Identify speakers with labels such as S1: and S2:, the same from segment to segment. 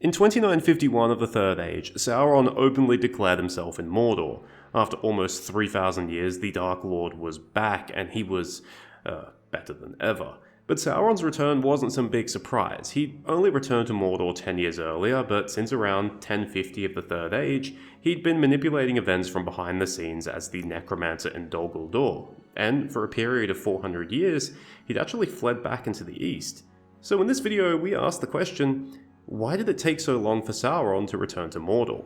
S1: In 2951 of the Third Age, Sauron openly declared himself in Mordor. After almost 3,000 years, the Dark Lord was back, and he was, better than ever. But Sauron's return wasn't some big surprise. He'd only returned to Mordor 10 years earlier, but since around 1050 of the Third Age, he'd been manipulating events from behind the scenes as the necromancer in Dol Guldur. And for a period of 400 years, he'd actually fled back into the east. So in this video, we asked the question, why did it take so long for Sauron to return to Mordor?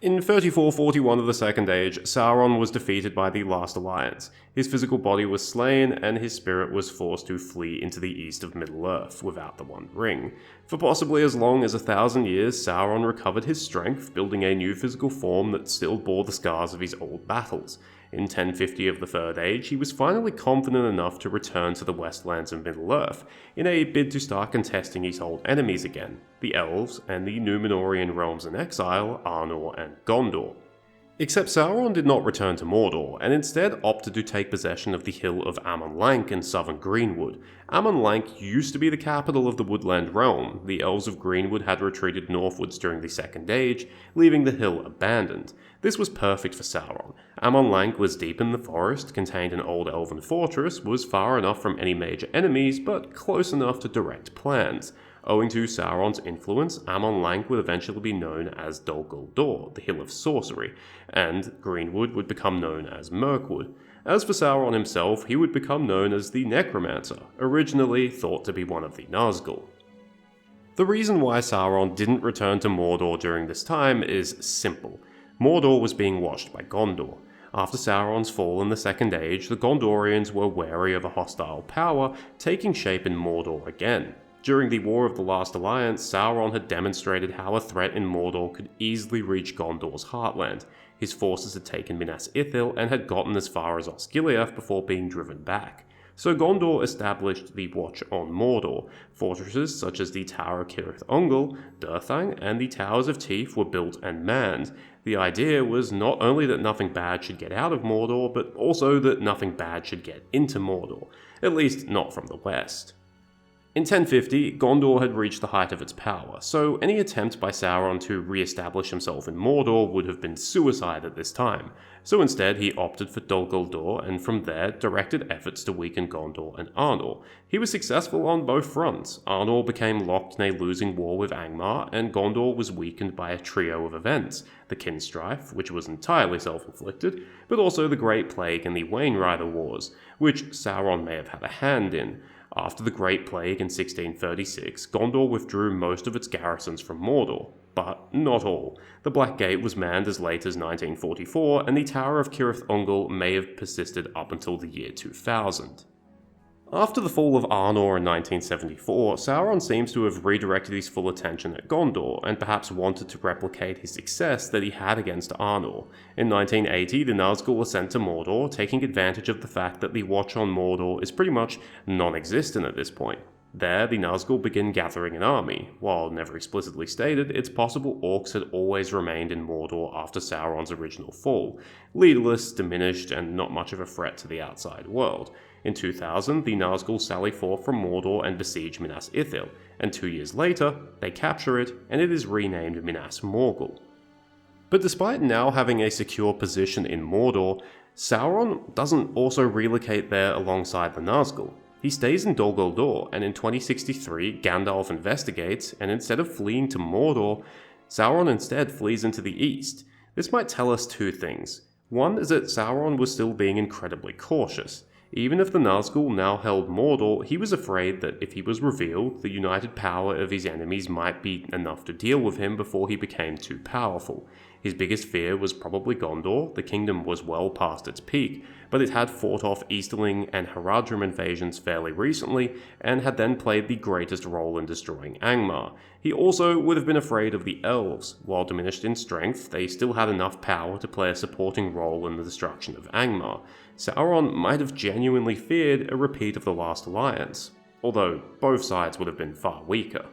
S1: In 3441 of the Second Age, Sauron was defeated by the Last Alliance. His physical body was slain, and his spirit was forced to flee into the east of Middle-earth without the One Ring. For possibly as long as 1,000 years, Sauron recovered his strength, building a new physical form that still bore the scars of his old battles. In 1050 of the Third Age, he was finally confident enough to return to the Westlands of Middle-earth, in a bid to start contesting his old enemies again, the Elves and the Númenórean realms in exile, Arnor and Gondor. Except Sauron did not return to Mordor, and instead opted to take possession of the hill of Amon Lanc in southern Greenwood. Amon Lanc used to be the capital of the Woodland realm. The Elves of Greenwood had retreated northwards during the Second Age, leaving the hill abandoned. This was perfect for Sauron. Amon Lanc was deep in the forest, contained an old elven fortress, was far enough from any major enemies, but close enough to direct plans. Owing to Sauron's influence, Amon Lanc would eventually be known as Dol Guldur, the Hill of Sorcery, and Greenwood would become known as Mirkwood. As for Sauron himself, he would become known as the Necromancer, originally thought to be one of the Nazgul. The reason why Sauron didn't return to Mordor during this time is simple. Mordor was being watched by Gondor. After Sauron's fall in the Second Age, the Gondorians were wary of a hostile power taking shape in Mordor again. During the War of the Last Alliance, Sauron had demonstrated how a threat in Mordor could easily reach Gondor's heartland. His forces had taken Minas Ithil and had gotten as far as Osgiliath before being driven back. So Gondor established the Watch on Mordor. Fortresses such as the Tower of Cirith Ungol, Durthang, and the Towers of Teeth were built and manned. The idea was not only that nothing bad should get out of Mordor, but also that nothing bad should get into Mordor, at least not from the west. In 1050, Gondor had reached the height of its power, so any attempt by Sauron to re-establish himself in Mordor would have been suicide at this time. So instead, he opted for Dol Guldur, and from there, directed efforts to weaken Gondor and Arnor. He was successful on both fronts. Arnor became locked in a losing war with Angmar, and Gondor was weakened by a trio of events: the Kinstrife, which was entirely self-inflicted, but also the Great Plague and the Wainrider Wars, which Sauron may have had a hand in. After the Great Plague in 1636, Gondor withdrew most of its garrisons from Mordor, but not all. The Black Gate was manned as late as 1944, and the Tower of Cirith Ungol may have persisted up until the year 2000. After the fall of Arnor in 1974, Sauron seems to have redirected his full attention at Gondor, and perhaps wanted to replicate his success that he had against Arnor. In 1980, the Nazgul were sent to Mordor, taking advantage of the fact that the Watch on Mordor is pretty much non-existent at this point. There, the Nazgul begin gathering an army. While never explicitly stated, it's possible orcs had always remained in Mordor after Sauron's original fall, leaderless, diminished, and not much of a threat to the outside world. In 2000, the Nazgul sally forth from Mordor and besiege Minas Ithil, and 2 years later, they capture it, and it is renamed Minas Morgul. But despite now having a secure position in Mordor, Sauron doesn't also relocate there alongside the Nazgul. He stays in Dol Guldur, and in 2063, Gandalf investigates, and instead of fleeing to Mordor, Sauron instead flees into the east. This might tell us two things. One is that Sauron was still being incredibly cautious. Even if the Nazgul now held Mordor, he was afraid that if he was revealed, the united power of his enemies might be enough to deal with him before he became too powerful. His biggest fear was probably Gondor. The kingdom was well past its peak, but it had fought off Easterling and Haradrim invasions fairly recently, and had then played the greatest role in destroying Angmar. He also would have been afraid of the Elves. While diminished in strength, they still had enough power to play a supporting role in the destruction of Angmar. Sauron might have genuinely feared a repeat of the Last Alliance, although both sides would have been far weaker.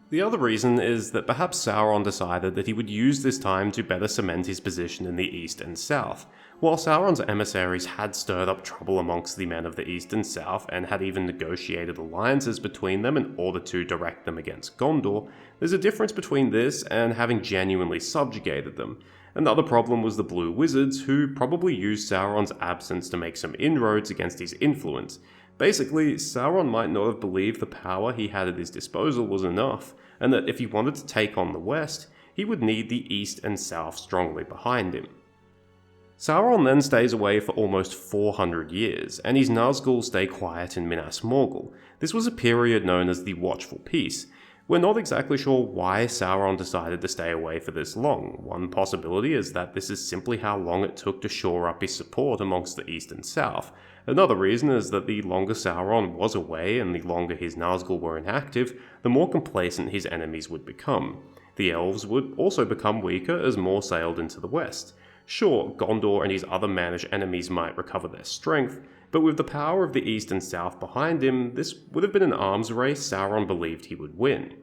S1: The other reason is that perhaps Sauron decided that he would use this time to better cement his position in the east and south. While Sauron's emissaries had stirred up trouble amongst the men of the east and south and had even negotiated alliances between them in order to direct them against Gondor, there's a difference between this and having genuinely subjugated them. Another problem was the Blue Wizards, who probably used Sauron's absence to make some inroads against his influence. Basically, Sauron might not have believed the power he had at his disposal was enough, and that if he wanted to take on the West, he would need the East and South strongly behind him. Sauron then stays away for almost 400 years, and his Nazgul stay quiet in Minas Morgul. This was a period known as the Watchful Peace. We're not exactly sure why Sauron decided to stay away for this long. One possibility is that this is simply how long it took to shore up his support amongst the East and South. Another reason is that the longer Sauron was away and the longer his Nazgul were inactive, the more complacent his enemies would become. The elves would also become weaker as more sailed into the west. Sure, Gondor and his other mannish enemies might recover their strength, but with the power of the east and south behind him, this would have been an arms race Sauron believed he would win.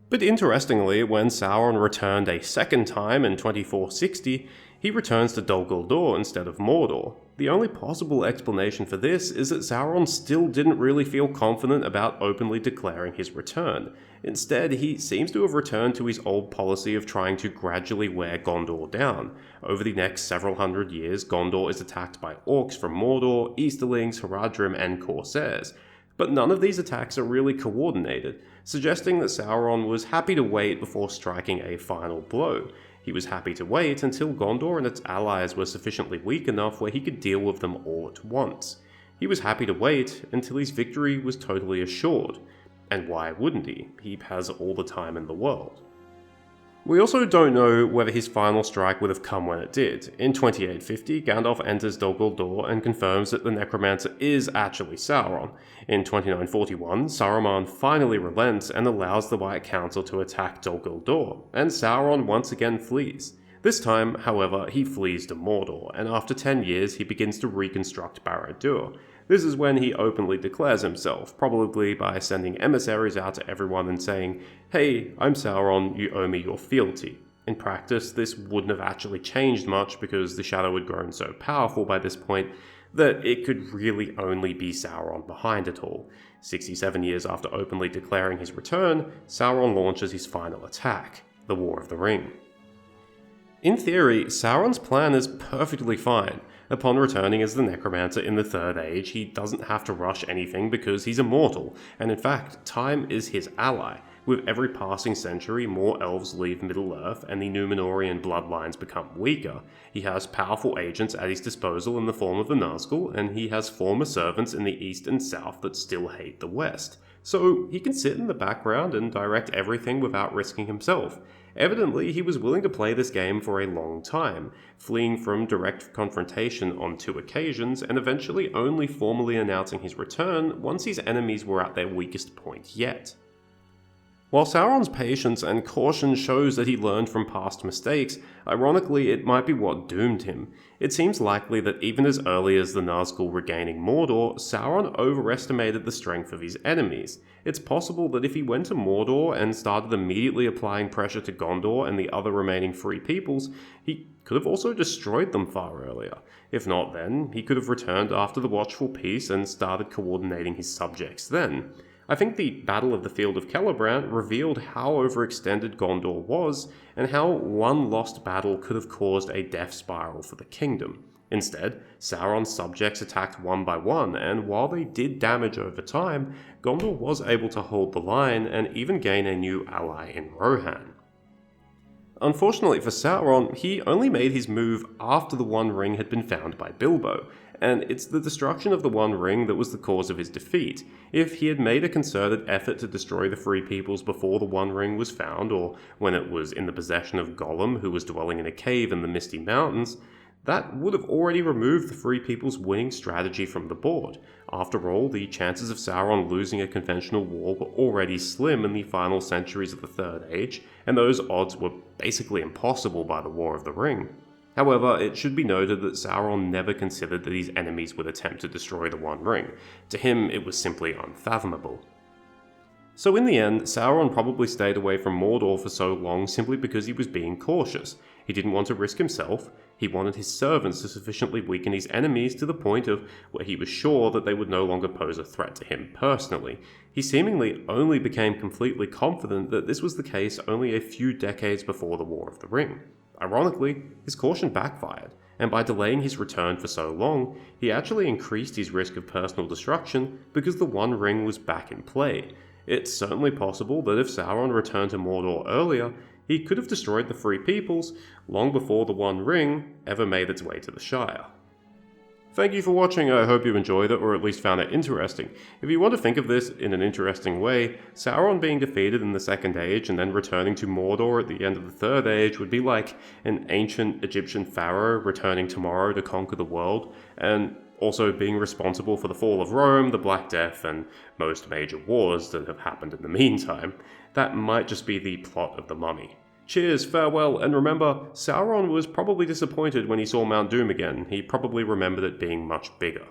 S1: But interestingly, when Sauron returned a second time in 2460, he returns to Dol Guldur instead of Mordor. The only possible explanation for this is that Sauron still didn't really feel confident about openly declaring his return. Instead, he seems to have returned to his old policy of trying to gradually wear Gondor down. Over the next several hundred years, Gondor is attacked by orcs from Mordor, Easterlings, Haradrim, and Corsairs. But none of these attacks are really coordinated, suggesting that Sauron was happy to wait before striking a final blow. He was happy to wait until Gondor and its allies were sufficiently weak enough where he could deal with them all at once. He was happy to wait until his victory was totally assured. And why wouldn't he? He has all the time in the world. We also don't know whether his final strike would have come when it did. In 2850, Gandalf enters Dol Guldur and confirms that the necromancer is actually Sauron. In 2941, Saruman finally relents and allows the White Council to attack Dol Guldur, and Sauron once again flees. This time, however, he flees to Mordor, and after 10 years he begins to reconstruct Barad-dûr. This is when he openly declares himself, probably by sending emissaries out to everyone and saying, "Hey, I'm Sauron, you owe me your fealty." In practice, this wouldn't have actually changed much because the Shadow had grown so powerful by this point that it could really only be Sauron behind it all. 67 years after openly declaring his return, Sauron launches his final attack, the War of the Ring. In theory, Sauron's plan is perfectly fine. Upon returning as the necromancer in the Third Age, he doesn't have to rush anything because he's immortal, and in fact, time is his ally. With every passing century, more elves leave Middle-earth and the Númenórean bloodlines become weaker. He has powerful agents at his disposal in the form of the Nazgul, and he has former servants in the east and south that still hate the west. So he can sit in the background and direct everything without risking himself. Evidently, he was willing to play this game for a long time, fleeing from direct confrontation on 2 occasions and eventually only formally announcing his return once his enemies were at their weakest point yet. While Sauron's patience and caution shows that he learned from past mistakes, ironically it might be what doomed him. It seems likely that even as early as the Nazgul regaining Mordor, Sauron overestimated the strength of his enemies. It's possible that if he went to Mordor and started immediately applying pressure to Gondor and the other remaining free peoples, he could have also destroyed them far earlier. If not then, he could have returned after the Watchful Peace and started coordinating his subjects then. I think the Battle of the Field of Celebrant revealed how overextended Gondor was, and how one lost battle could have caused a death spiral for the kingdom. Instead, Sauron's subjects attacked one by one, and while they did damage over time, Gondor was able to hold the line and even gain a new ally in Rohan. Unfortunately for Sauron, he only made his move after the One Ring had been found by Bilbo, and it's the destruction of the One Ring that was the cause of his defeat. If he had made a concerted effort to destroy the Free Peoples before the One Ring was found, or when it was in the possession of Gollum, who was dwelling in a cave in the Misty Mountains, that would have already removed the Free People's winning strategy from the board. After all, the chances of Sauron losing a conventional war were already slim in the final centuries of the Third Age, and those odds were basically impossible by the War of the Ring. However, it should be noted that Sauron never considered that his enemies would attempt to destroy the One Ring. To him, it was simply unfathomable. So in the end, Sauron probably stayed away from Mordor for so long simply because he was being cautious. He didn't want to risk himself, he wanted his servants to sufficiently weaken his enemies to the point of where he was sure that they would no longer pose a threat to him personally. He seemingly only became completely confident that this was the case only a few decades before the War of the Ring. Ironically, his caution backfired, and by delaying his return for so long, he actually increased his risk of personal destruction because the One Ring was back in play. It's certainly possible that if Sauron returned to Mordor earlier, he could have destroyed the Free Peoples long before the One Ring ever made its way to the Shire. Thank you for watching, I hope you enjoyed it or at least found it interesting. If you want to think of this in an interesting way, Sauron being defeated in the Second Age and then returning to Mordor at the end of the Third Age would be like an ancient Egyptian pharaoh returning tomorrow to conquer the world, and also being responsible for the fall of Rome, the Black Death, and most major wars that have happened in the meantime. That might just be the plot of The Mummy. Cheers, farewell, and remember, Sauron was probably disappointed when he saw Mount Doom again. He probably remembered it being much bigger.